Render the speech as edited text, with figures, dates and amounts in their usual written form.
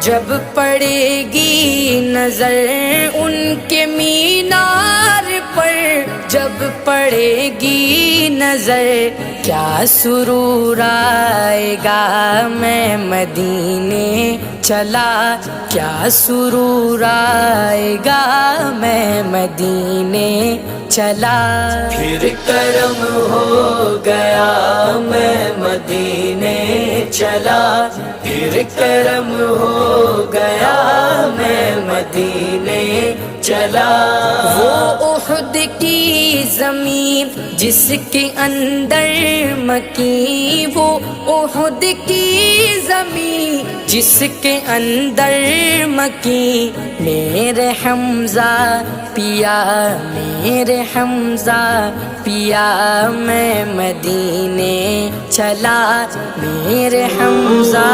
جب پڑے گی نظر ان کے مینار پر، جب پڑے گی نظر کیا سرور آئے گا، میں مدینے چلا کیا سرور آئے گا، میں مدینے چلا۔ پھر کرم ہو گیا میں مدینے چلا، پھر کرم ہو گیا میں مدینے چلا۔ وہ احد کی زمین جس کے اندر مکی، وہ احد کی زمین جس کے اندر مکی، میرے حمزہ پیا، میرے حمزہ پیا، میں مدینے چلا، میرے حمزہ